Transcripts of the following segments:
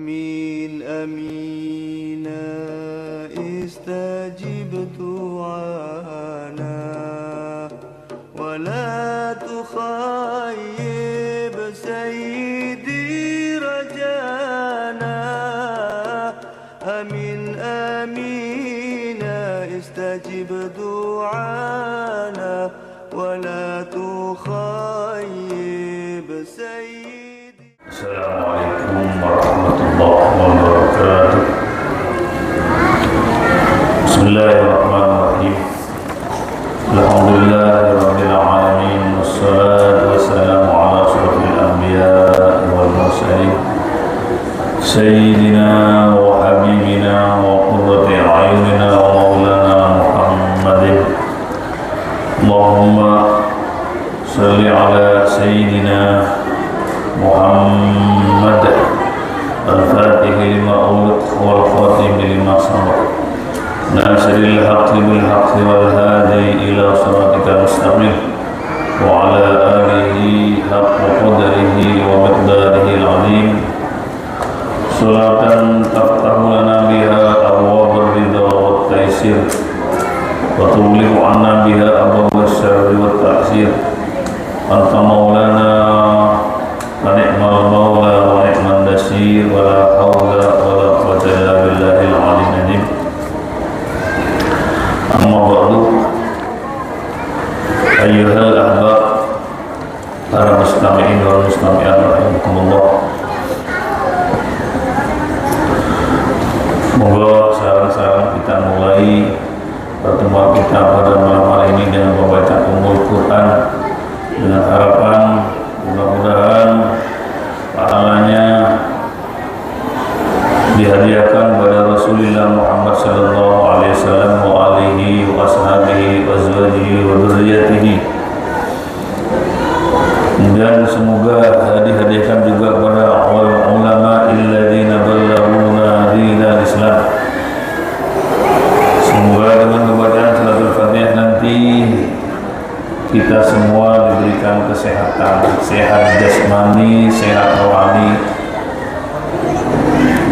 آمين آمين استجب دعانا ولا تخيب سيدي رجانا آمين آمين استجب دعانا ولا تخيب سيدي. السلام عليكم ورحمة الله وبركاته. بسم الله الرحمن الرحيم. الحمد لله رب العالمين والصلاة والسلام على أشرف الأنبياء والمرسلين سيدنا وحبيبنا وقرة أعيننا ومولانا محمد. اللهم صل على سيدنا محمد الفاتح لما أغلق والخاتم لما سبق ناصر الحق بالحق والهادي إلى صراطك المستقيم وعلى آله حق قدره ومقداره العظيم. صلاة تفتح لنا بها أبواب الرضا والتيسير وتغلق عنا بها أبواب الشر والتعسير. أنت مولانا ونعم المولى ونعم النصير ولا حول ولا قوة إلا بالله العلي العظيم. أما بعد أيها الأحباب para mustami'in wal mustami'at rahimakumullah. Moga sekarang kita mulai pertemuan kita pada malam hari ini dengan membacaan Ummul Quran dengan harapan mudah-mudahan pahalanya dihadiahkan kepada Rasulullah Muhammad sallallahu alaihi wasallam wa alihi wa ashabihi wa azwajihi wa dzurriyyatihi, dan semoga dihadiahkan juga kepada ulama alladziina ballaghuna dinal Islam. Semoga dengan pembacaan Salatul Fatihah nanti kita semua diberikan kesehatan, sehat jasmani, sehat rohani,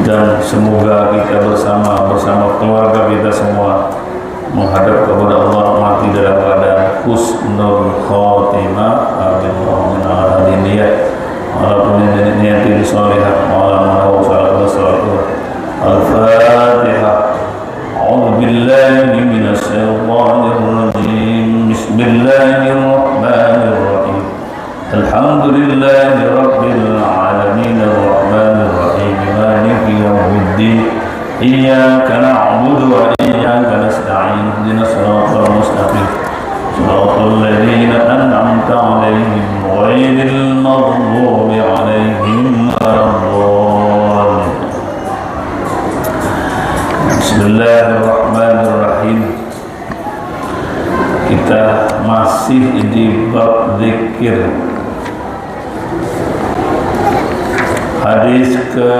dan semoga kita bersama keluarga kita semua menghadap kepada Allah mati dalam keadaan husnul khotimah. Amin Allahumma amin ya walaupun niati disholihah wa'alamu salatu al-fatihah. A'udzu billahi minasy syaithanir rajim. Bismillahirrahmanirrahim. Alhamdulillahi rabbil alamin arrahmanir rahim maliki yaumiddin. Iyyaka na'budu wa iyyaka nasta'in. Ihdinas siratal mustaqim. Siratal ladzina an'amta 'alaihim ghairil maghdubi 'alaihim waladdallin. Bismillahirrahmanirrahim. Kita masih di bab zikir. Hadis ke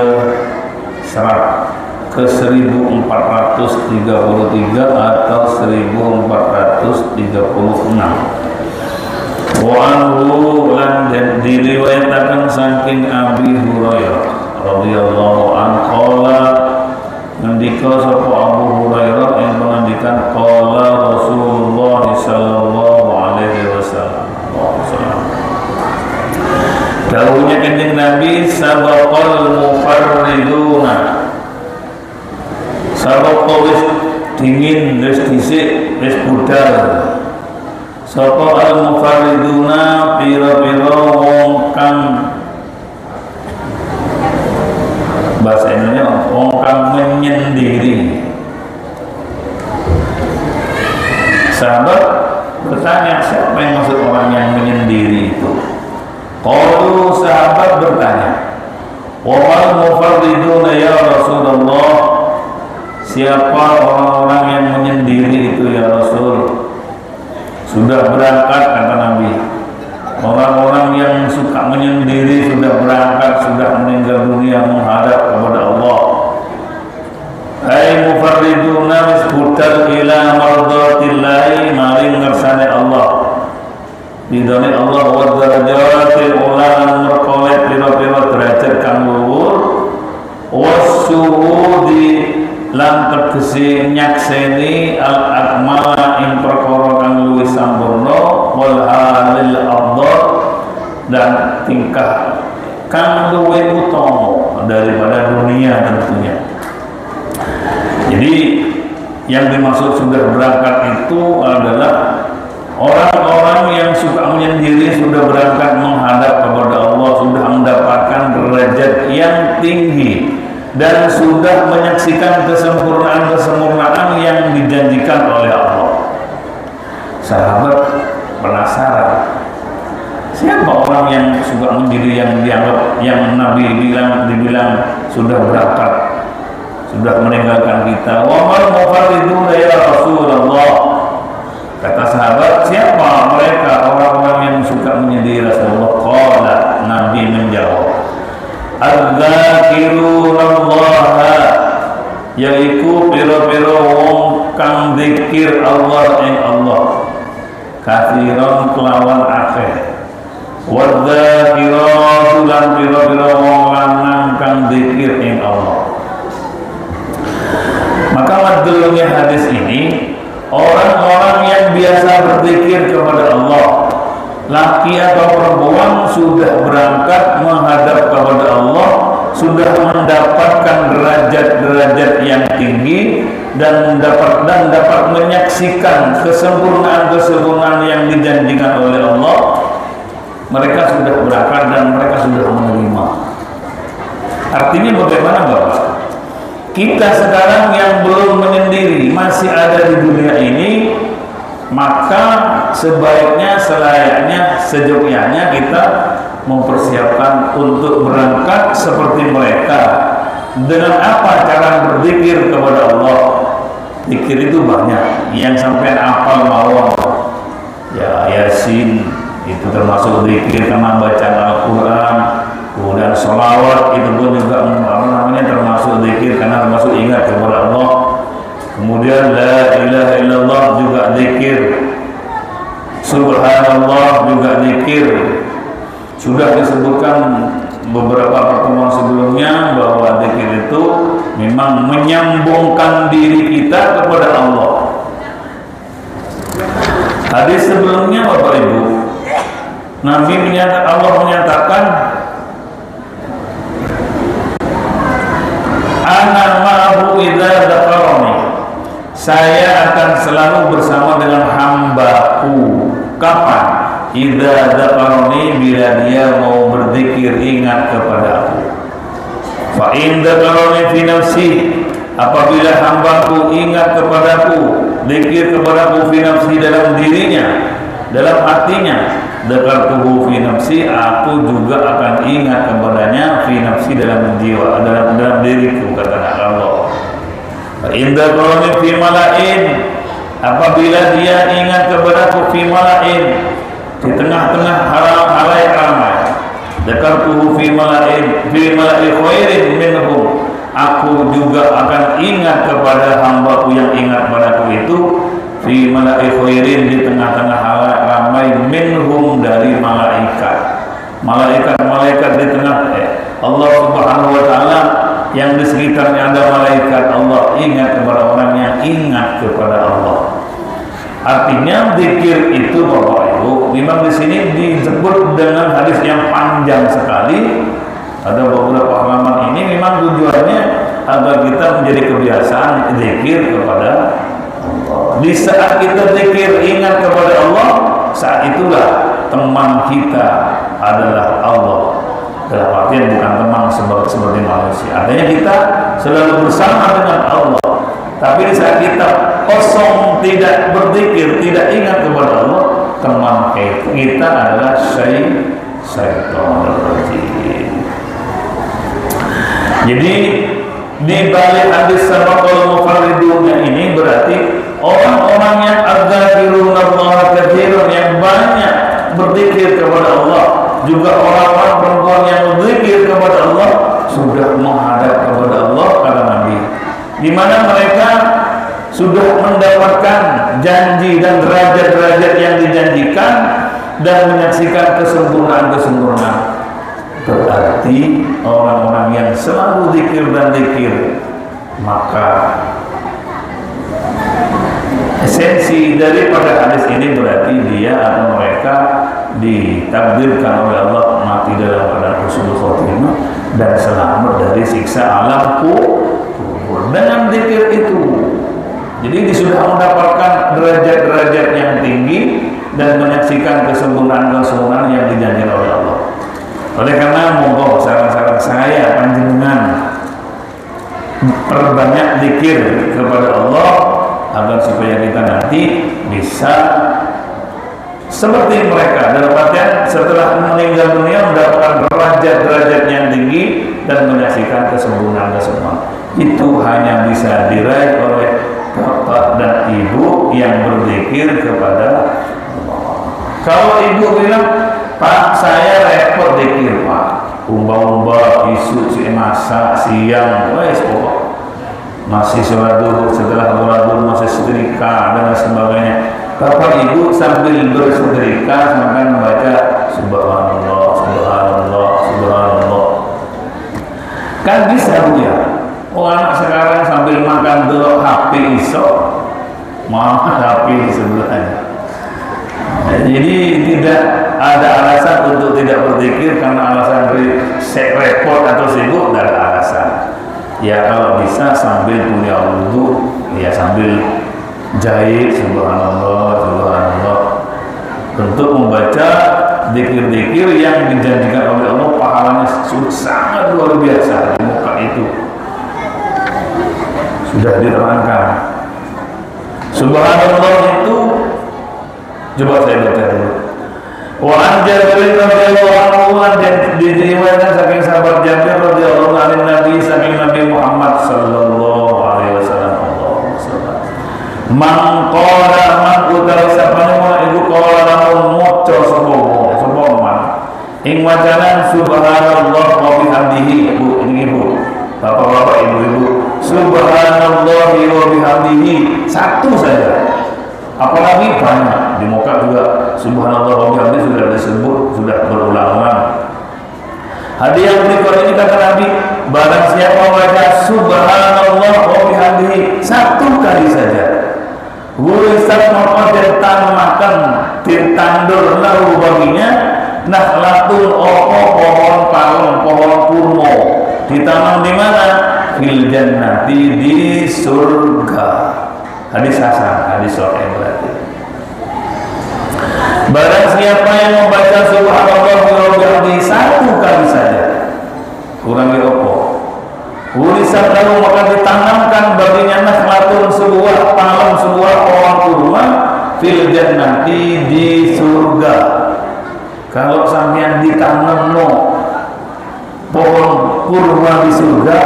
1433 atau 1436. Wa anhu lan diriwayatkan saking Abi Hurairah radhiyallahu anhu qala, ngendika sapa Abu Hurairah yang mengendikan qala Rasulullah sallallahu alaihi wasallam. Dawuhnya kanjeng Nabi, sabaqal mufarriduna. Sabaqa wis dingin, wis dhisik, wis budal. Sapa al mufarriduna pira-pira wong kang bahasa Indonesia wong kang menyendiri. Sahabat bertanya, siapa yang maksud orang yang menyendiri itu? Qalu, sahabat bertanya, wa mal mufarriduna ya Rasulullah, siapa orang-orang yang menyendiri itu ya Rasul? Sudah berangkat, kata Nabi, orang-orang yang suka menyendiri sudah berangkat, sudah meninggal dunia menghadap kepada Allah. Hai mufarriduna wis budal ila mardatillahi maring ngersane Allah, ridhone Allah wa darajatil ula merkoleh pira-pira derajat kang luhur, wa syuhudi lan tegese nyakseni al-akmala ing perkara kang luwih sampurna wal halil afdal dan tingkah kang luwih utama daripada dunia tentunya. Jadi yang dimaksud sudah berangkat itu adalah orang-orang yang suka menyendiri, sudah berangkat menghadap kepada Allah, sudah mendapatkan derajat yang tinggi dan sudah menyaksikan kesempurnaan-kesempurnaan yang dijanjikan oleh Allah. Sahabat penasaran, siapa orang yang suka menyendiri yang dianggap, yang Nabi dibilang sudah berangkat, sudah meninggalkan kita? Wa mal mufarriduna ya Rasulullah. Kata sahabat, siapa mereka orang-orang yang suka menyendiri Rasulullah? Qala, Nabi menjawab, Adzzakirunallaha, yaiku piro-piro wong kang zikir Allah ing Allah, kathiran kelawan akeh, wadzakiratu lan piro-piro wong lanang kang zikir ing Allah. Maka madulnya hadis ini, orang-orang yang biasa berzikir kepada Allah, laki atau perempuan, sudah berangkat menghadap kepada Allah, sudah mendapatkan derajat-derajat yang tinggi dan dapat menyaksikan kesempurnaan-kesempurnaan yang dijanjikan oleh Allah. Mereka sudah berangkat dan mereka sudah menerima. Artinya bagaimana Bapak? Kita sekarang yang belum menyendiri, masih ada di dunia ini, maka sebaiknya, selayaknya, sejogyanya kita mempersiapkan untuk berangkat seperti mereka. Dengan apa cara berzikir kepada Allah? Zikir itu banyak, yang sampai hafal mawon, ya Yasin itu termasuk zikir, karena bacaan Al-Quran. Kemudian sholawat itu pun juga termasuk zikir, karena termasuk ingat kepada Allah. Kemudian la ilaha illallah juga zikir, subhanallah juga zikir. Sudah disebutkan beberapa pertemuan sebelumnya bahwa zikir itu memang menyambungkan diri kita kepada Allah. Hadis sebelumnya Bapak Ibu, Nabi menyatakan, Allah menyatakan, ana ma'ahu idza dzakarani, saya akan selalu bersama dengan hambaku. Kapan? Idza dzakarani, bila dia mau berzikir, ingat kepada aku. Fa in dzakarani fi nafsi, apabila hambaku ingat kepadaku, zikir kepadaku fi nafsi, dalam dirinya, dalam hatinya, dzakartuhu fi nafsi, aku juga akan ingat kepadanya fi nafsi, dalam jiwa, dalam diriku, kata Allah. Inda qalani fi malain, apabila dia ingat kepadaku fi malain, di tengah-tengah halayak ramai, dzakartuhu fi malain khairin minhum, aku juga akan ingat kepada hambaku yang ingat padaku itu fi mala'i khairin, di tengah-tengah halayak ramai, minhum, dari malaikat. Malaikat di tengah Allah Subhanahu wa taala, yang di sekitarnya ada malaikat. Allah ingat kepada orang yang ingat kepada Allah. Artinya zikir itu Bapak Ibu, memang di sini disebut dengan hadis yang panjang sekali. Ada beberapa halaman ini memang tujuannya agar kita menjadi kebiasaan zikir kepada Allah. Di saat kita zikir ingat kepada Allah, saat itulah teman kita adalah Allah. Dalam artian bukan teman seperti manusia. Artinya kita selalu bersama dengan Allah. Tapi di saat kita kosong, tidak berzikir, tidak ingat kepada Allah, teman kita adalah syaitan rajim. Jadi di balik hadis sabaqul mufarriduna ini berarti orang-orang yang adzzakirunallaha katsiran, yang banyak berzikir kepada Allah, juga orang-orang perempuan yang berzikir kepada Allah, sudah menghadap kepada Allah, kata Nabi, di mana mereka sudah mendapatkan janji dan derajat-derajat yang dijanjikan dan menyaksikan kesempurnaan-kesempurnaan. Berarti orang-orang yang selalu zikir dan zikir, maka esensi daripada hadis ini berarti dia atau mereka ditakdirkan oleh Allah mati dalam keadaan husnul khotimah dan selamat dari siksa alam kubur dengan zikir itu. Jadi dia sudah mendapatkan derajat-derajat yang tinggi dan menyaksikan kesempurnaan-kesempurnaan yang dijanjikan oleh Allah. Oleh karena monggo saran-saran saya panjenengan perbanyak zikir kepada Allah agar supaya kita nanti bisa seperti mereka dalam artian setelah meninggal dunia mendapatkan derajat-derajat yang tinggi dan menyaksikan kesempurnaan-kesempurnaan. Itu hanya bisa diraih oleh bapak dan ibu yang berzikir kepada Allah. Kalau ibu bilang, Pak, saya repot zikir, Pak, umba-umba, isu, masak, siang, wes pokok masih sholat duhur, setelah sholat duhur masih setrika dan sebagainya. Bapak ibu sambil bersetrika sampai membaca subhanallah, subhanallah, subhanallah. Kan bisa Bu ya? Oh, anak sekarang sambil makan dulu HP iso, mau HP di sebelahnya. Jadi tidak ada alasan untuk tidak berzikir karena alasan repot atau sibuk, tidak ada alasan. Ya kalau bisa sambil punya wudhu, ya sambil jahit subhanallah, subhanallah, untuk membaca zikir-zikir yang dijanjikan oleh Allah pahalanya sangat luar biasa di muka itu. Sudah diterangkan. Subhanallah itu coba saya baca dulu. Wa an Jabir radhiyallahu anhu dan diriwayatkan saking sahabat Jabir radhiyallahu anhu Nabi saking Nabi Muhammad sallallahu alaihi wasallam. Man qala man utawi sapane iku qala lamun maca sapa man ing wacanan subhanallah wa bihamdihi. Bu ini Bu, bapak-bapak, ibu-ibu, subhanallah wa bihamdihi satu saja. Apalagi banyak di muka juga subhanallah wa bihamdihi sudah disebut, sudah berulang-ulang. Hadis yang berikut ini kata Nabi, barang siapa membaca subhanallah wa bihamdihi satu kali saja, wurisat maka ditanakan, ditandur lahu baginya nakhlatun pohon palem, pohon kurma, ditanam di mana? Fil jannati, di surga. Hadis hasan, hadis sahih berarti. Barang siapa yang membaca subhanallah wa bihamdihi satu kali saja, kurangi opo, wurisat lahu maka ditanamkan baginya nakhlatun, sebuah palem, sebuah pohon kurma, fil jannati, di surga. Kalau sampean ditanam pohon kurma di surga,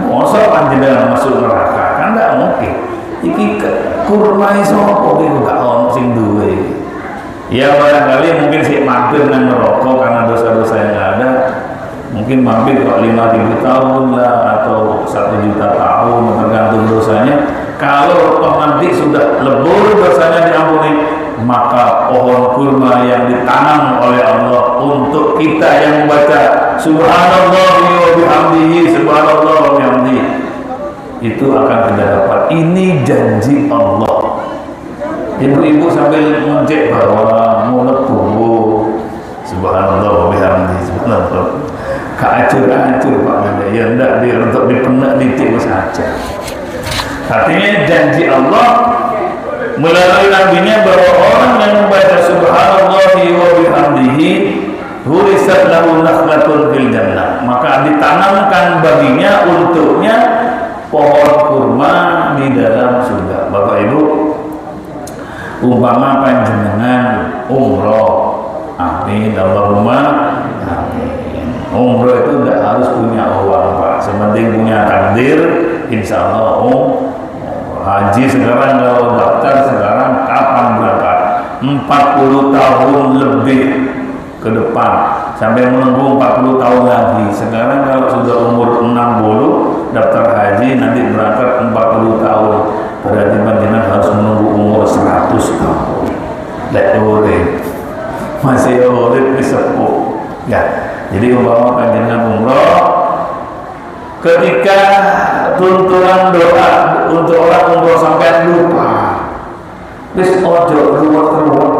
mosok panjenengan masuk neraka? Kan tidak mungkin. Iki kurma iso apa iki gak ono sing duwe. Ya barangkali mungkin sih mampir nang neraka karena dosa-dosa yang ada. Mungkin mampir kok 5.000 tahun lah atau 1 juta tahun, tergantung dosanya. Kalau nanti sudah lebur dosanya diampuni, maka pohon kurma yang ditanam oleh Allah untuk kita yang membaca subhanallah wa bihamdihi, subhanallah wa bihamdihi, itu akan kita dapat. Ini janji Allah. Ibu-ibu sambil mencek bahwa mulut bumbu subhanallah wa bihamdihi, subhanallah, keacur-acur Pak Nanda, ya enggak untuk dipenek titik saja. Artinya janji Allah melalui nabinya bahwa orang yang membaca subhanallah wa bihamdihi hurisat lahu nakhlatun fil jannah, maka ditanamkan baginya, untuknya pohon kurma di dalam surga. Bapak Ibu, umpama panjenengan umroh, amin Allahumma amin. Umroh itu tidak harus punya uang Pak, sepenting punya takdir, insya Allah. Haji sekarang kalau daftar sekarang kapan berangkat? 40 tahun lebih ke depan, sampai menunggu 40 tahun lagi. Sekarang kalau sudah umur 60 daftar haji, nanti berangkat 40 tahun, berarti panjenengan harus menunggu umur 100 tahun. Lek urip masih urip disepuh ya. Jadi umpama panjenengan umroh ketika tuntunan doa untuk orang umroh sampai lupa, wis ojo keluar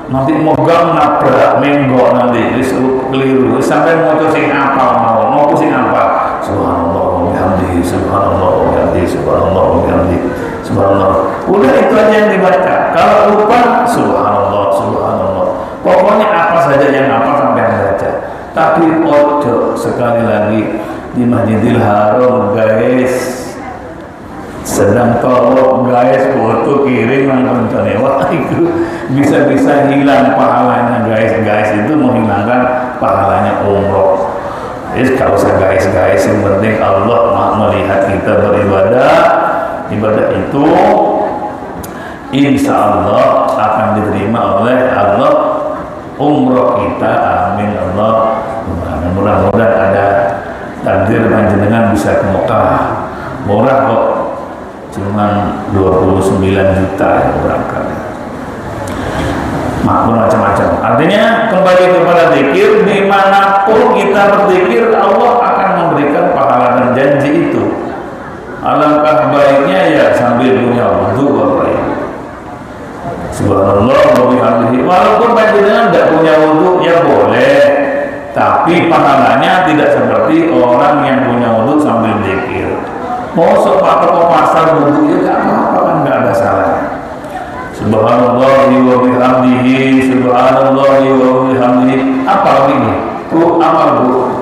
nanti moga nabrak menggok nanti wis keliru sampai mau sing apa mau sing apa subhanallah bihamdihi subhanallah bihamdihi subhanallah bihamdihi subhanallah, udah itu aja yang dibaca. Kalau lupa subhanallah subhanallah, pokoknya apa saja yang apa sampai membaca. Tapi ojo sekali lagi di Masjidil Haram guys, sedang tolong guys foto kirim nonton wah itu bisa-bisa hilang pahalanya guys itu menghilangkan pahalanya umroh. Jadi kalau usah guys yang penting Allah melihat kita beribadah, ibadah itu insya Allah akan diterima oleh Allah umroh kita, amin Allah. Mudah-mudahan ada takdir panjenengan bisa ke Mekah, murah kok, cuman 29 juta yang berangkat. Maklum macam-macam. Artinya kembali kepada zikir, dimanapun kita berzikir Allah akan memberikan pahala dan janji itu. Alangkah baiknya ya sambil punya wudu Bapak Ibu. Subhanallah wa bihamdihi. Walaupun panjenengan tidak punya wudu ya boleh, tapi pahalanya tidak seperti orang yang punya wudu sambil zikir. Mau sepatu ke pasar wudu ya gak apa-apa kan, gak ada salahnya. Subhanallah wa bihamdihi, subhanallah wa bihamdihi. Apa ini? Bu, apa bu?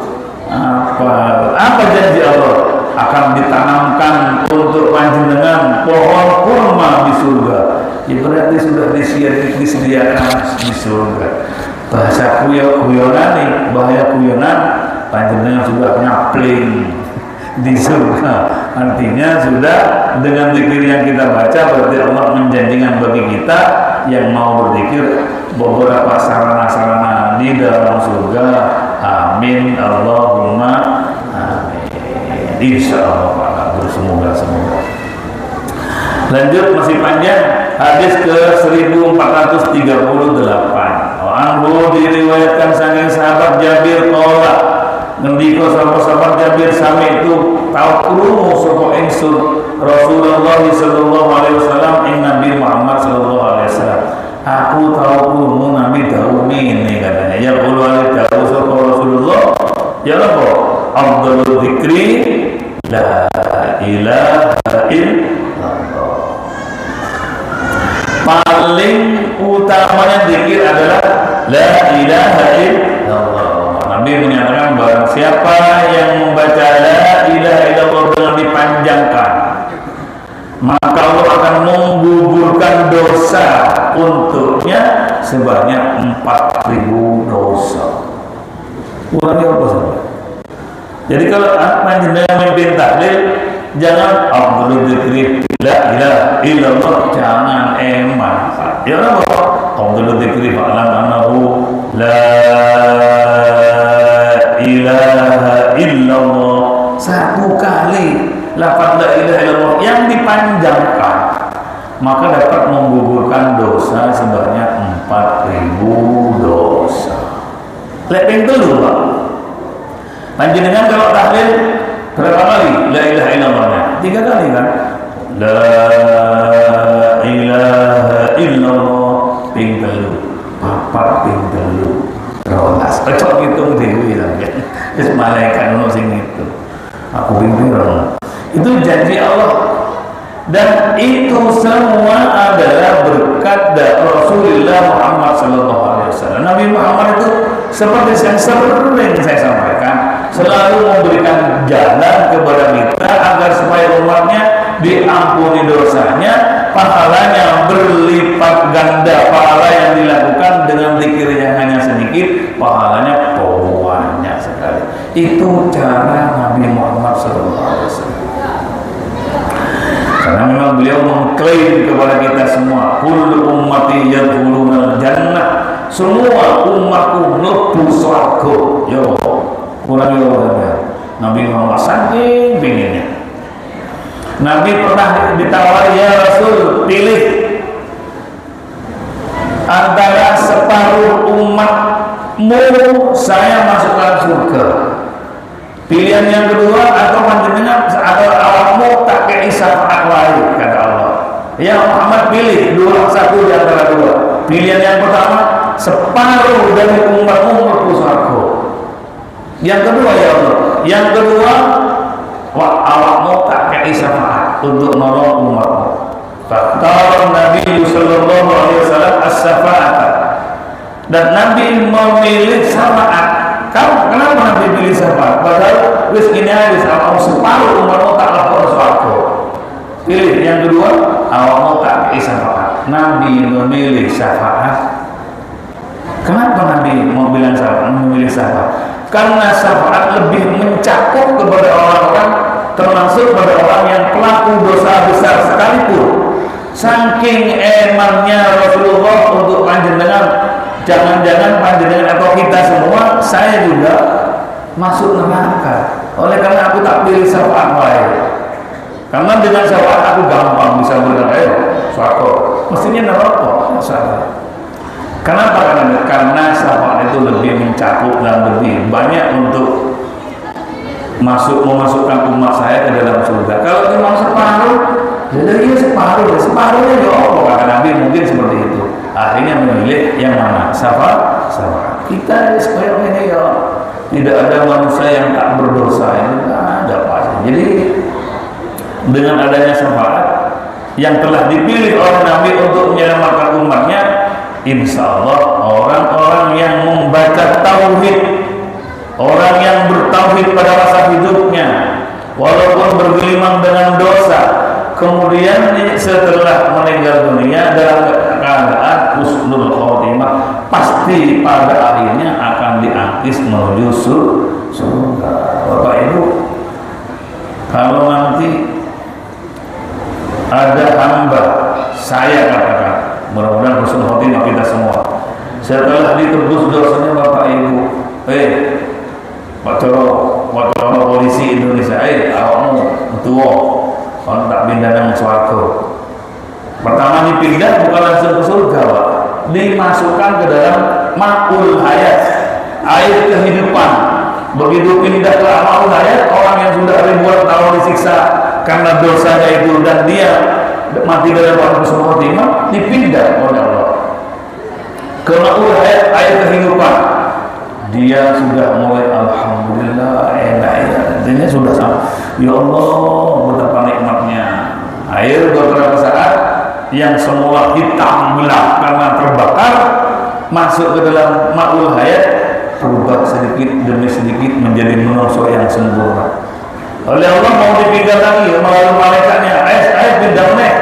Apa janji Allah? Akan ditanamkan untuk panjenengan pohon kurma di surga. Ya berarti sudah disediakan di surga. Bahasa kuyonan nih, bahaya kuyonan, panjenengan sudah nyapling di surga. Artinya sudah dengan zikir yang kita baca berarti Allah menjanjikan bagi kita yang mau berzikir beberapa sarana-sarana di dalam surga. Amin Allahumma amin. Insya Allah semoga. Lanjut masih panjang hadis ke 1438. Anhu diriwayatkan saking sahabat Jabir qala ngendika sahabat Jabir sami itu tau krungu sapa ingsun Rasulullah sallallahu alaihi wasallam ing Nabi Muhammad sallallahu alaihi wasallam. Aku tahu krungu Nabi dawuh ngene katanya, ya qulu alaihi dawuh sapa Rasulullah, ya apa? Afdhalul dzikri la ilaha illallah. Paling utamanya zikir adalah la ilaha illallah. Nabi menyatakan barang siapa yang membaca la ilaha illallah dengan dipanjangkan, maka Allah akan menggugurkan dosa untuknya sebanyak 4.000 dosa. Kurangnya apa saja? Jadi kalau panjenengan memimpin tahlil, jangan afdhalul dzikri la ilaha illallah, jangan eman. Ya Allah, afdhalul dzikri fa'lam annahu la ilaha illallah. Satu kali lafaz la ilaha illallah yang dipanjangkan maka dapat menggugurkan dosa sebanyak 4.000 dosa. Lepeng dulu Pak. Panjenengan kalau tahlil berapa kali la ilaha illallahnya? 3 kali kan? La ilaha illallah ping telu, papat ping telu, rolas. Cocok hitung dewi lah ya. Wis malaikat ono sing itu. Aku bingung. Itu janji Allah. Dan itu semua adalah berkat dari Rasulullah Muhammad sallallahu alaihi wasallam. Nabi Muhammad itu seperti yang sering saya sampaikan, selalu memberikan jalan kepada kita agar supaya umatnya diampuni dosanya, pahalanya berlipat ganda. Pahala yang dilakukan dengan zikir yang hanya sedikit, pahalanya banyak sekali. Itu cara Nabi Muhammad SAW. Karena memang beliau mengklaim kepada kita semua, kullu ummati yadkhuluna jannah, semua umatku mlebu swarga. Yo, kurang yo Nabi Muhammad saking pinginnya. Nabi pernah ditawari, ya Rasul, pilih antara separuh umatmu saya masukkan surga, Pilihan yang kedua, atau panjenengan atau awakmu tak kei syafaat wae, kata Allah. Ya Muhammad, pilih satu di antara dua. Pilihan yang pertama, separuh dari umatmu mlebu surga. Yang kedua, ya Allah, yang kedua, awakmu tak kei syafaat untuk nolong umatmu. Faktor Nabi Sallallahu Alaihi Wasallam as-syafaat, dan Nabi memilih syafaat. Kenapa Nabi pilih syafaat? Padahal wis ini wis awakmu separuh umatmu tak lapor surga. Pilih yang kedua, awakmu tak kei syafaat. Nabi memilih syafaat. Kenapa Nabi memilih syafaat? Karena syafaat lebih mencakup kepada orang-orang, termasuk pada orang yang pelaku dosa besar sekalipun. Saking emangnya Rasulullah untuk panjenengan, jangan-jangan panjenengan atau kita semua, saya juga masuk neraka. Oleh karena aku tak pilih syafaat wae. Karena dengan syafaat aku gampang bisa berkata, swarga. Mestinya neraka, salah. Kenapa? Karena syafaat itu lebih mencakup dan lebih banyak untuk memasukkan umat saya ke dalam surga. Kalau cuma separuh, jadi ya separuhnya ya Allah, kata Nabi mungkin seperti itu. Akhirnya memilih yang mana? Syafaat. Kita supaya ini ya tidak ada manusia yang tak berdosa, itu ada pasti. Jadi dengan adanya syafaat yang telah dipilih oleh Nabi untuk menyelamatkan umatnya, insya Allah orang-orang yang membaca tauhid, orang yang bertauhid pada masa hidupnya, walaupun bergelimang dengan dosa, kemudian setelah meninggal dunia dalam keadaan husnul khotimah, pasti pada akhirnya akan diangkis menuju surga. Bapak Ibu, kalau nanti ada hamba, saya katakan, mudah-mudahan husnul khotimah kita semua, setelah ditebus dosanya Bapak Ibu, waktu polisi Indonesia, awakmu tua, kalau tak pindah nang swarga. Pertama dipindah bukan langsung ke surga, Pak. Dimasukkan ke dalam ma'ul hayat, air kehidupan. Begitu pindah ke ma'ul hayat, orang yang sudah ribuan tahun disiksa karena dosanya itu dan dia mati dalam husnul khotimah, dipindah oleh Allah ke ma'ul hayat, air kehidupan. Dia sudah mulai alhamdulillah enak ya, intinya sudah sama. Ya Allah, betapa nikmatnya air beberapa saat yang semula hitam gelap karena terbakar, masuk ke dalam ma'ul hayat, berubah sedikit demi sedikit menjadi manusia yang sempurna. Oleh Allah mau dipindah lagi melalui malaikatnya, ayo pindah nih.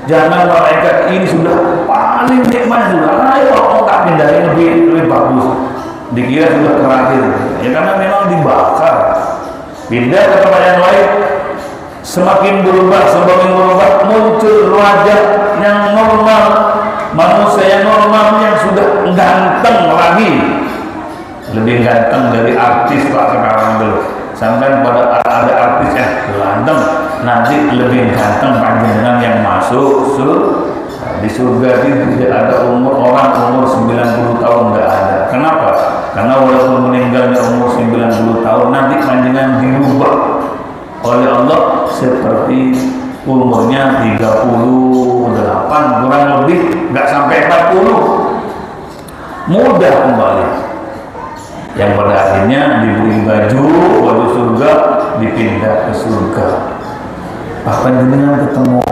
Jangan malaikat ini sudah paling nikmat sudah, ayo Allah tak pindahin lebih bagus. Dikira sudah terakhir, ya karena memang dibakar. Pindah ke tempat yang lain, semakin berubah muncul wajah yang normal, manusia yang normal yang sudah ganteng lagi, lebih ganteng dari artis lah sekarang dulu. Sampai pada ada artis yang ganteng, nanti lebih ganteng panjenengan yang masuk di surga itu tidak ada umur 90 tahun, tidak ada. Kenapa? Karena walaupun meninggalnya umur 90 tahun, nanti panjenengan dirubah oleh Allah seperti umurnya 38 kurang lebih, nggak sampai 40, mudah kembali. Yang pada akhirnya diberi baju surga, dipindah ke surga. Panjenengan ketemu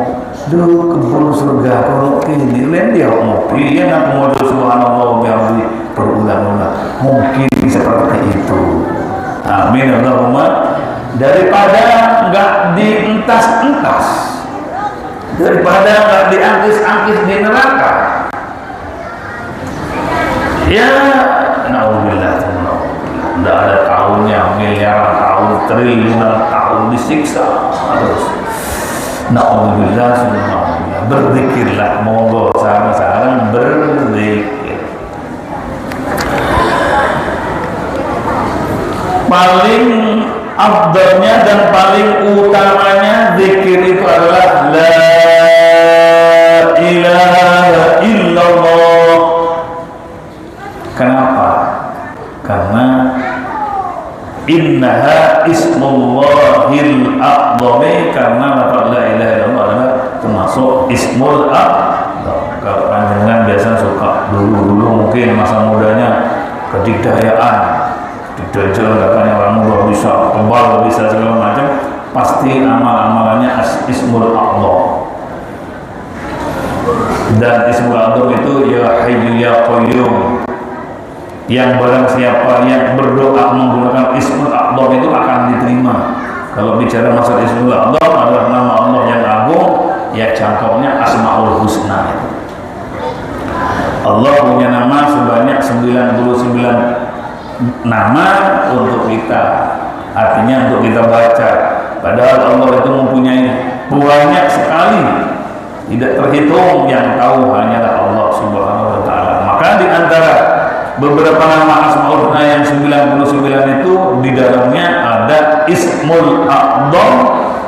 duh kebun surga kalau ini lain dia ngopi ya nak mau subhanallah bihamdi berulang-ulang, mungkin seperti itu. Amin Allahumma. Daripada nggak dientas-entas, daripada nggak diangkis-angkis di neraka, ya naudzubillah, nggak ada tahunnya, miliaran tahun, triliunan tahun disiksa terus. Naudzubillah, subhanallah. Berzikirlah, monggo sareng-sareng berzikir. Paling afdalnya dan paling utamanya zikir itu adalah la ilaha illallah. Kenapa? Karena innaha a'dhami karena lafaz la ilaha illallah adalah termasuk ismul a'dham. Kalau panjenengan biasa suka dulu mungkin masa mudanya kedikdayaan, katanya orang luar bisa, kebal bisa segala macam, pasti amal-amalannya ismul a'dham. Dan ismul a'dham itu ya hayyu ya qayyum, yang barang siapa yang berdoa menggunakan ismul a'dham itu akan diterima. Kalau bicara masalah ismul a'dham adalah nama Allah yang agung, ya jangkaunya asmaul husna. Allah punya nama sebanyak 99 nama untuk kita, artinya untuk kita baca. Padahal Allah itu mempunyai banyak sekali, tidak terhitung, yang tahu hanyalah Allah Subhanahu wa ta'ala. Maka di antara beberapa nama asmaul husna yang 99 itu di dalamnya ada ismul a'dham,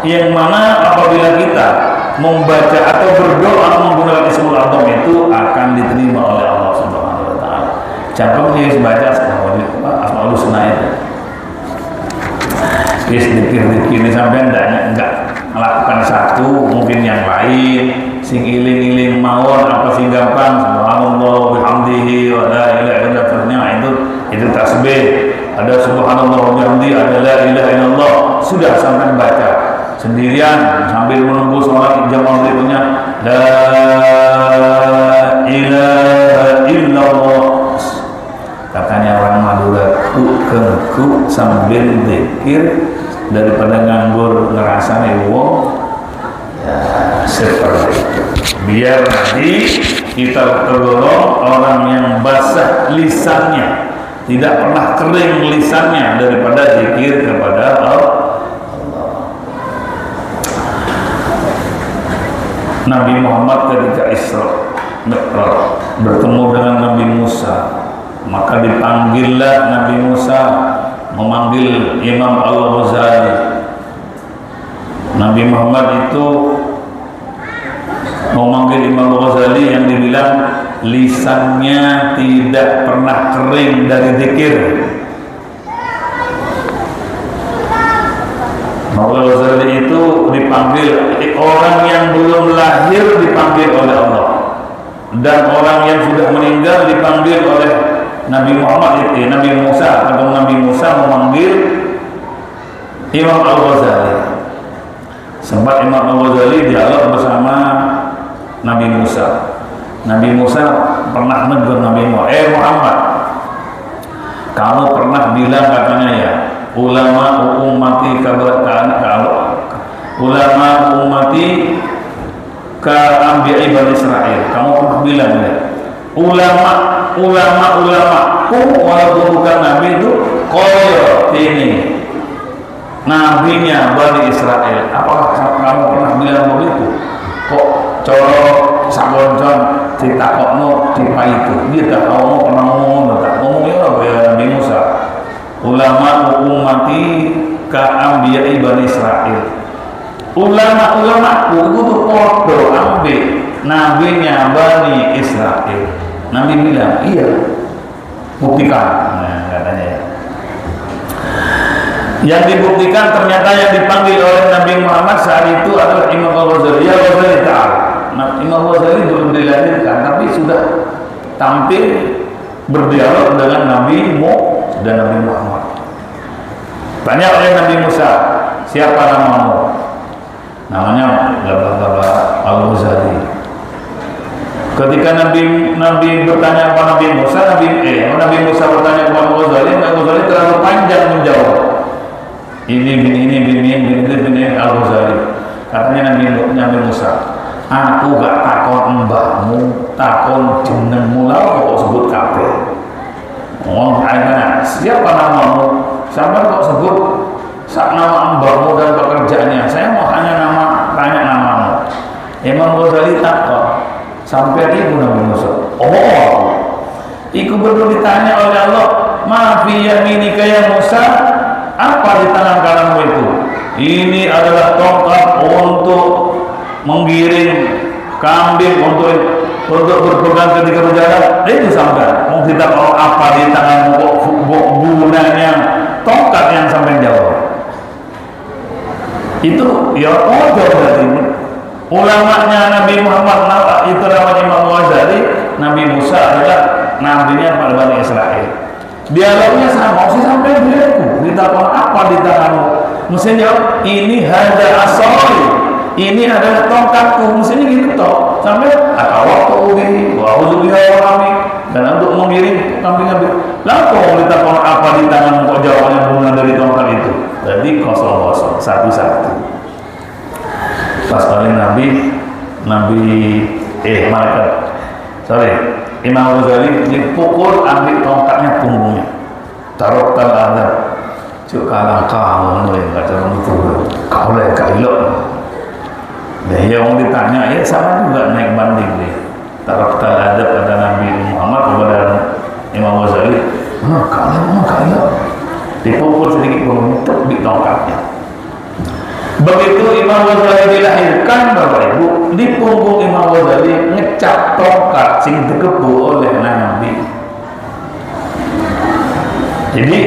yang mana apabila kita membaca atau berdoa menggunakan ismul a'dham itu akan diterima oleh Allah Subhanahu wa ta'ala. Contohnya baca asmaul husna itu. Dikir-dikir ini sampai enggak melakukan satu, mungkin yang lain sing iling-iling mawon apa sing gampang subhanallah bihamdihi wa la ilaha illallah, itu tasbih. Ada subhanallah wa bihamdihi, ada la ilaha illallah, sudah sampai baca sendirian sambil menunggu sholat jam maghribnya la ilaha illallah. Katanya orang Madura, ku sambil zikir daripada nganggur ngerasane wong, ya seperti itu. Biar nanti kita tergolong orang yang basah lisannya, tidak pernah kering lisannya daripada zikir kepada Allah. Nabi Muhammad ketika Isra Mi'raj bertemu dengan Nabi Musa, maka dipanggillah Nabi Musa memanggil Imam Al-Ghazali. Nabi Muhammad itu memanggil Imam Al-Ghazali yang dibilang lisannya tidak pernah kering dari zikir. Al-Ghazali itu dipanggil orang yang belum lahir, dipanggil oleh Allah, dan orang yang sudah meninggal dipanggil oleh Nabi Muhammad itu, Nabi Musa, atau Nabi Musa memanggil Imam Al-Ghazali. Sempat Imam Al-Ghazali dialog bersama Nabi Musa. Nabi Musa pernah menegur Nabi Muhammad, Muhammad, kamu pernah bilang katanya ya, ulama ummati ka anbiya'i Bani Israil. Kamu pernah bilang ya, ulamaku walaupun bukan nabi itu koyo ini nabinya Bani Israil. Apakah kamu pernah bilang begitu? Kok coro sakoncon ditakokno dipaitu dia tak kamu pernah ngomongnya apa ya Nabi Musa, ulama ummati ka anbiya'i Bani Israil. Ulamaku itu tuh podo ambil nabinya Bani Israil. Nabi bilang iya, buktikan. Nah, katanya ya. Yang dibuktikan ternyata yang dipanggil oleh Nabi Muhammad saat itu adalah Imam Al-Ghazali. Ya Ghazali ta'ala. Nah, Imam Ghazali belum dilahirkan, tapi sudah tampil berdialog dengan Nabi dan Nabi Muhammad. Tanya oleh Nabi Musa, siapa namamu? Namanya Al-Ghazali. Ketika Nabi bertanya kepada Nabi Musa, Nabi Musa bertanya kepada Al-Ghazali, Al-Ghazali terlalu panjang menjawab. Ini Al-Ghazali. Katanya Nabi Musa, aku gak takon mbahmu, takon jenengmu lah kok sebut kabeh. Tanya, siapa namamu? Siapa kok sebut nama mbahmu dan pekerjaannya? Saya mau tanya namamu. Imam Ghazali takon sampai ibu Nabi Musa. Iku perlu ditanya oleh Allah, ma fi yaminika ya Musa, apa di tangan kananmu itu? Ini adalah tongkat untuk menggiring kambing, untuk berpegang ketika berjalan. Itu sampai mau kita tahu apa di tanganmu, kok gunanya tongkat yang sampai jauh. Itu ya ojo berarti. Ulamanya Nabi Muhammad itu namanya Imam Ghazali. Nabi Musa adalah nabinya pada Bani Israel. Dialognya sama, sih sampai beliau ditakon apa di tanganmu? Mesti jawab, ini hada asori, ini adalah tongkatku. Mestinya gitu toh. Sampai waktu ubi, wa'udzubiha kami, dan untuk mengirim kambing-kambing. Lalu kalau ditakon apa di tanganmu, kok jawabannya bunga dari tongkat itu? Jadi kosong-kosong, satu-satu. Pas kali Imam Ghazali dipukul, ambil tongkatnya punggungnya, taruh talada, cukalah kamu nih, nggak cara itu, kau lah kailok. Dan yang ditanya, ya sama juga naik banding deh. Taruh talada pada Nabi Muhammad kepada Imam Ghazali, kalau kailok, dipukul sedikit punggungnya, di tongkatnya. Begitu Imam Ghazali dilahirkan, Bapak Ibu, di punggung Imam Ghazali ngecap tongkat sing dikebu oleh Nabi. Jadi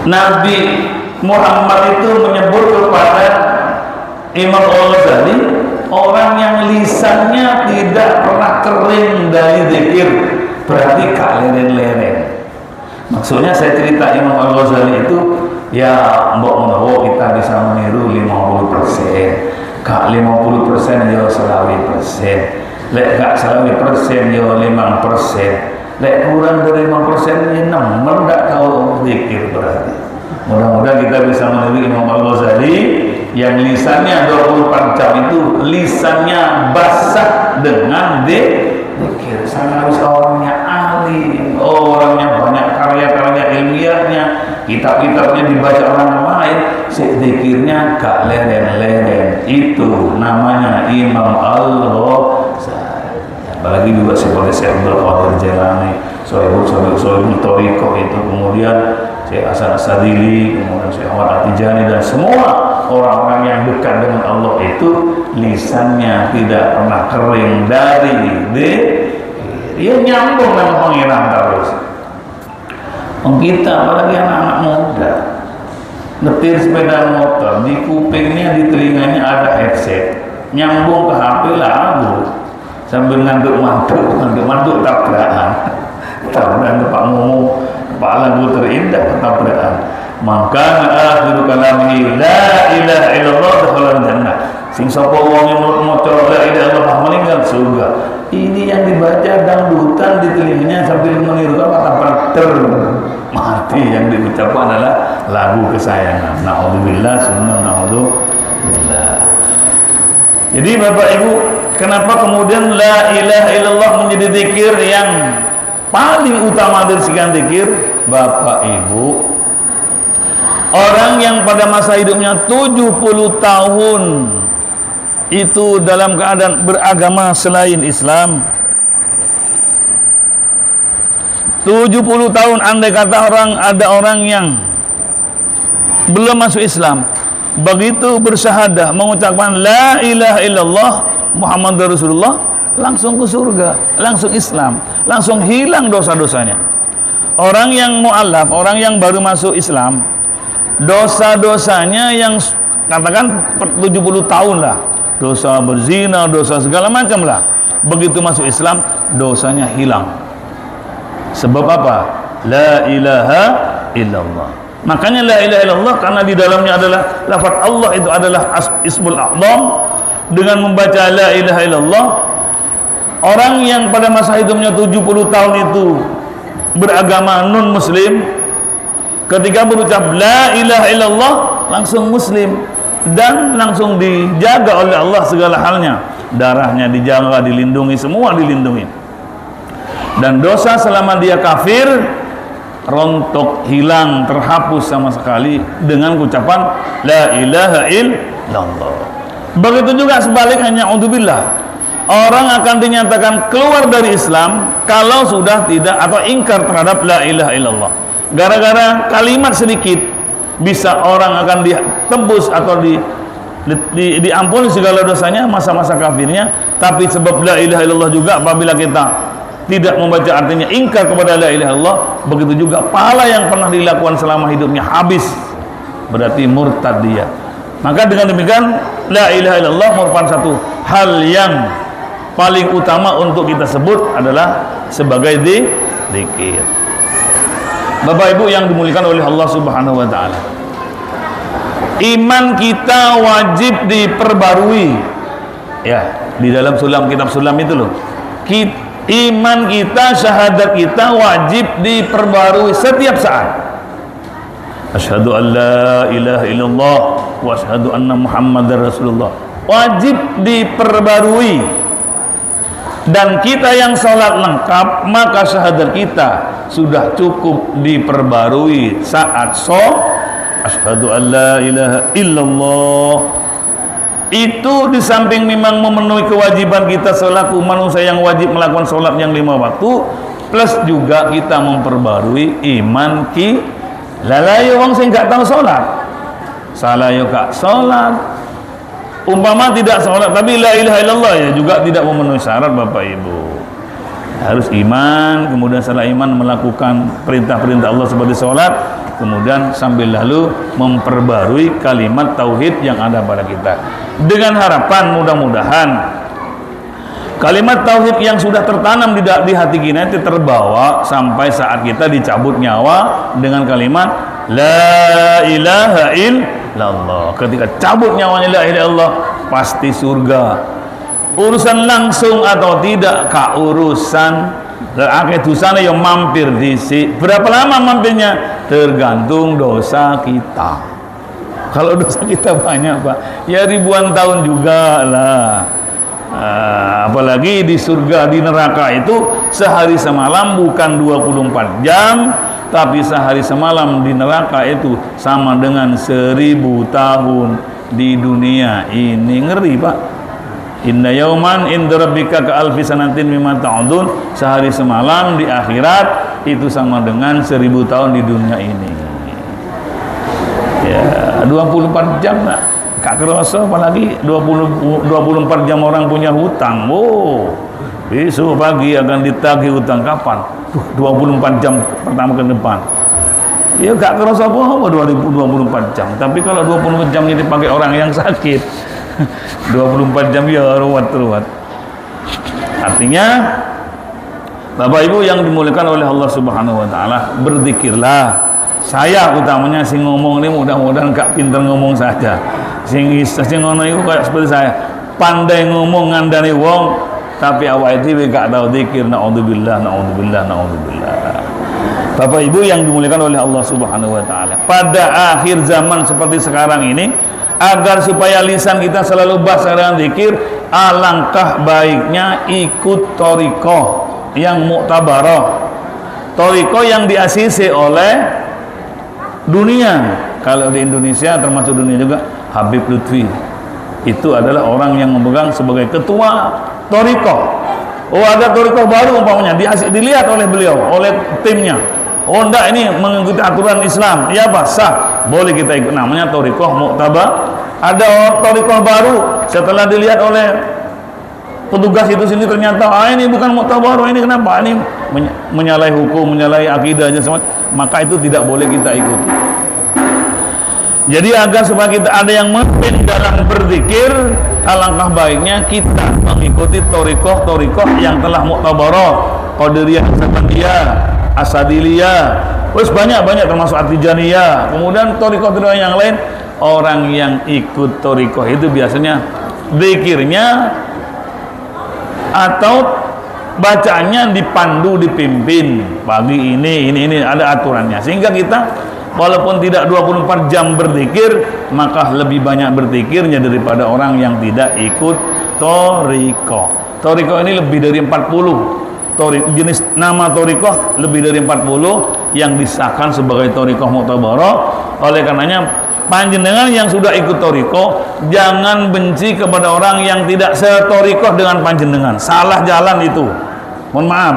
Nabi Muhammad itu menyebut kepada Imam Ghazali orang yang lisannya tidak pernah kering dari zikir, berarti gak leren-leren. Maksudnya saya cerita Imam Ghazali itu ya mbok menawa kita bisa meniru 50%, kak 50% ya 100%, lek gak 100% ya 5%, lek kurang dari 5% ya 6, nggak tahu zikir berarti. Mudah-mudahan kita bisa meniru Imam Al-Ghazali yang lisannya 24 jam itu lisannya basah dengan zikir. Sangat harus orangnya ahli, orangnya banyak karya-karya ilmiahnya, kitab-kitabnya dibaca orang lain, zikirnya gak leren-leren. Itu namanya Imam Al-Ghazali. Apalagi juga seperti Syekh Abdul Qadir Jailani, Sohibul Thariqah itu, kemudian Syekh Hasan As-Sadili, kemudian Syekh Ahmad At-Tijani, dan semua orang-orang yang dekat dengan Allah itu lisannya tidak pernah kering dari dia nyambung dengan pengiran terus. Kita apalagi anak-anak muda nyetir sepeda motor, di kupingnya, di telinganya ada headset, nyambung ke HP lagu sambil ngantuk tabrakan Pak Mumu, kepala lagu terindah tabrakan. Maka akhiru kalamihi la ilaha illallah dakhala jannah. Sing sapa wong yang maca la ilaha illallah meninggal surga. Ini yang dibaca dangdutan di telinganya sambil menirukan kata prakter. Mati yang diucapkan adalah lagu kesayangan. Na'udzubillah summa na'udzubillah. Jadi Bapak Ibu, kenapa kemudian la ilaha illallah menjadi zikir yang paling utama dari sekian zikir? Bapak Ibu, orang yang pada masa hidupnya 70 tahun itu dalam keadaan beragama selain Islam, 70 tahun, andai kata ada orang yang belum masuk Islam, begitu bersyahadah mengucapkan la ilaha illallah Muhammadur Rasulullah, langsung ke surga, langsung Islam, langsung hilang dosa-dosanya. Orang yang mu'alaf, orang yang baru masuk Islam, dosa-dosanya yang katakan 70 tahun lah, dosa berzina, dosa segala macam lah, begitu masuk Islam dosanya hilang. Sebab apa? La ilaha illallah. Makanya la ilaha illallah karena di dalamnya adalah lafaz Allah, itu adalah ismul a'zam. Dengan membaca la ilaha illallah, orang yang pada masa hidupnya 70 tahun itu beragama non muslim, ketika berucap la ilaha illallah langsung muslim dan langsung dijaga oleh Allah segala halnya, darahnya dijaga, dilindungi, semua dilindungi, dan dosa selama dia kafir rontok, hilang, terhapus sama sekali dengan ucapan la ilaha illallah. Begitu juga sebaliknya, naudzubillah, orang akan dinyatakan keluar dari Islam kalau sudah tidak atau ingkar terhadap la ilaha illallah. Gara-gara kalimat sedikit bisa orang akan ditembus atau diampuni segala dosanya masa-masa kafirnya. Tapi sebab la ilaha illallah juga, apabila kita tidak membaca artinya, ingkar kepada la ilaha illallah, begitu juga pahala yang pernah dilakukan selama hidupnya habis. berarti murtad dia. Maka dengan demikian la ilaha illallah merupakan satu hal yang paling utama untuk kita sebut adalah sebagai zikir. Bapak Ibu yang dimuliakan oleh Allah Subhanahu wa taala. Iman kita wajib diperbarui. Ya, di dalam kitab sulam itu loh. Iman kita, syahadat kita wajib diperbarui setiap saat. Asyhadu an la ilaha illallah wa asyhadu anna Muhammadar Rasulullah. Wajib diperbarui. Dan kita yang sholat lengkap, maka syahadat kita sudah cukup diperbarui saat asyhadu an la ilaha illallah. Itu di samping memang memenuhi kewajiban kita selaku manusia yang wajib melakukan sholat yang 5 waktu, plus juga kita memperbarui iman lalayo wong sing gak tahu sholat, salah yo gak sholat. Umpama tidak sholat tapi la ilaha illallah ya juga tidak memenuhi syarat Bapak Ibu. Harus iman, kemudian setelah iman melakukan perintah-perintah Allah seperti sholat, kemudian sambil lalu memperbarui kalimat tauhid yang ada pada kita. Dengan harapan mudah-mudahan kalimat tauhid yang sudah tertanam di hati kita itu terbawa sampai saat kita dicabut nyawa dengan kalimat la ilaha illallah. Ketika cabut nyawanya la ilaha illallah, pasti surga. Urusan langsung atau tidak ka urusan akeh dosane yang mampir dhisik. Berapa lama mampirnya? Tergantung dosa kita. Kalau dosa kita banyak, Pak, ya ribuan tahun juga lah. Apalagi di surga, di neraka itu sehari semalam bukan 24 jam, tapi sehari semalam di neraka itu sama dengan 1000 tahun di dunia ini. Ngeri, Pak. Inna yauman inda rabbika ka alfi sanatin mimma ta'udun. Sehari semalam di akhirat itu sama dengan 1000 tahun di dunia ini. Ya, 24 jam lah. Kak kerasa apalagi 24 jam orang punya hutang. Oh, besok pagi akan ditagih hutang kapan? 24 jam pertama ke depan. Ya gak kerasa apa 24 jam. Tapi kalau 24 jam ini dipakai orang yang sakit, 24 jam ya ruwet. Artinya Bapak Ibu yang dimuliakan oleh Allah Subhanahu wa taala, berzikirlah. Saya utamanya sing ngomong ini mudah-mudahan gak pinter ngomong saja. Sing ngono iku kayak seperti saya, pandai ngomong ngandani wong tapi awake dhewe gak tahu zikir. Naudzubillah. Bapak Ibu yang dimuliakan oleh Allah Subhanahu wa taala, pada akhir zaman seperti sekarang ini, agar supaya lisan kita selalu basah dengan zikir, alangkah baiknya ikut thariqah yang muktabarah, thariqah yang diasisi oleh dunia. Kalau di Indonesia termasuk dunia juga, Habib Lutfi itu adalah orang yang memegang sebagai ketua thariqah. Oh, ada thariqah baru umpamanya dilihat oleh beliau, oleh timnya. Oh enggak, ini mengikuti aturan Islam. Ya apa? Sah. Boleh kita ikut, namanya thariqah muktabar. Ada thariqah baru setelah dilihat oleh petugas itu sini, ternyata ini bukan muktabar, ini kenapa? Ini menyalahi hukum, menyalahi akidahnya semua. Maka itu tidak boleh kita ikuti. Jadi agar supaya kita ada yang memimpin dalam berzikir, alangkah baiknya kita mengikuti thariqah yang telah muktabarah, Qadiriyah, Sabandiyah, Asadiliyah, terus banyak termasuk Atijaniyah. Kemudian thariqah yang lain, orang yang ikut thariqah itu biasanya zikirnya atau bacaannya dipandu, dipimpin. Pagi ini ada aturannya, sehingga kita walaupun tidak 24 jam berzikir, maka lebih banyak berzikirnya daripada orang yang tidak ikut thariqah. Thariqah ini lebih dari 40 jenis nama thariqah, lebih dari 40 yang disahkan sebagai thariqah muktabarah. Oleh karenanya panjenengan yang sudah ikut thariqah, jangan benci kepada orang yang tidak sethariqah dengan panjenengan. Salah jalan itu. Mohon maaf.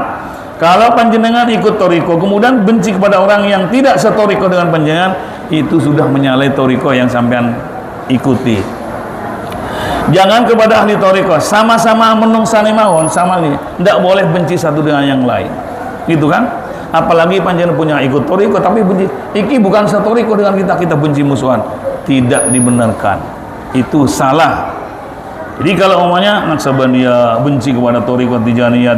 Kalau panjenengan ikut thariqah kemudian benci kepada orang yang tidak sethariqah dengan panjenengan, itu sudah menyalahi thariqah yang sampean ikuti. Jangan kepada ahli thariqah, sama-sama menungsani mawon, sama nih, tidak boleh benci satu dengan yang lain, gitu kan? Apalagi panjenengan punya ikut toriko tapi benci. Iki bukan setoriko dengan kita benci musuhan. Tidak dibenarkan. Itu salah. Jadi kalau umumnya Naksabandia benci kepada toriko Tijaniyah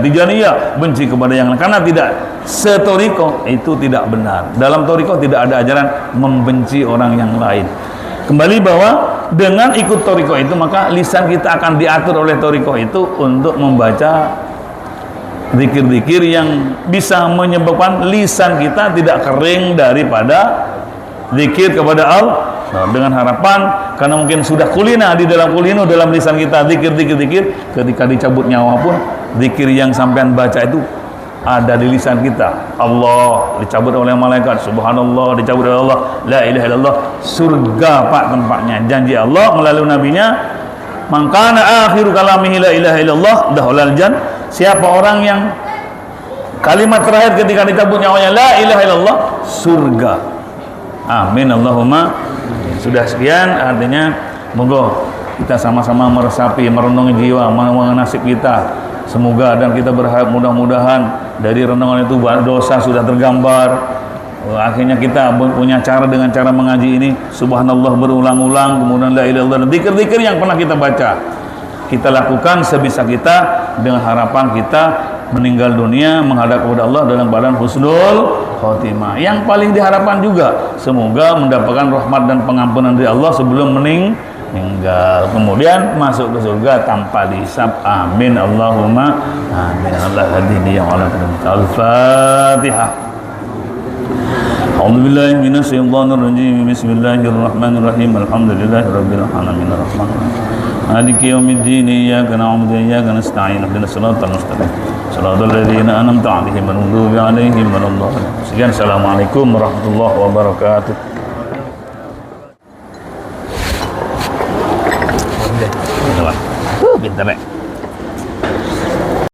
benci kepada yang lain karena tidak setoriko, itu tidak benar. Dalam toriko tidak ada ajaran membenci orang yang lain. Kembali bahwa dengan ikut toriko itu maka lisan kita akan diatur oleh toriko itu untuk membaca zikir-zikir yang bisa menyebabkan lisan kita tidak kering daripada zikir kepada Allah. Nah, dengan harapan karena mungkin sudah kulina di dalam kulino dalam lisan kita zikir ketika dicabut nyawa pun zikir yang sampean baca itu ada di lisan kita. Allah dicabut oleh malaikat, subhanallah dicabut oleh Allah, la ilaha illallah. Surga Pak tempatnya, janji Allah melalui nabinya, mangkana akhiru kalamihi la ilaha illallah dahulal jannah. Siapa orang yang kalimat terakhir ketika dicabut nyawanya la ilaha illallah, surga. Amin Allahumma. Sudah sekian, artinya monggo kita sama-sama meresapi, merenungi jiwa, merenungi nasib kita. Semoga dan kita berharap mudah-mudahan dari renungan itu dosa sudah tergambar. Akhirnya kita punya cara dengan cara mengaji ini subhanallah berulang-ulang, kemudian la ilaha illallah, zikir-zikir yang pernah kita baca kita lakukan sebisa kita dengan harapan kita meninggal dunia menghadap kepada Allah dalam badan husnul khotimah. Yang paling diharapkan juga semoga mendapatkan rahmat dan pengampunan dari Allah sebelum meninggal, kemudian masuk ke surga tanpa dihisab. Amin Allahumma amin. Allah hadini ya Allah. Al-Fatihah. A'udzubillahi minasyaitonirrajim. Bismillahirrahmanirrahim. Alhamdulillahirabbil alamin arrahmanirrahim maliki yaumiddin iyyaka na'budu wa iyyaka nasta'in ihdinas siratal mustaqim siratal ladzina an'amta 'alaihim ghairil maghdubi 'alaihim waladdallin. Sekian, assalamualaikum warahmatullahi wabarakatuh. Pintar,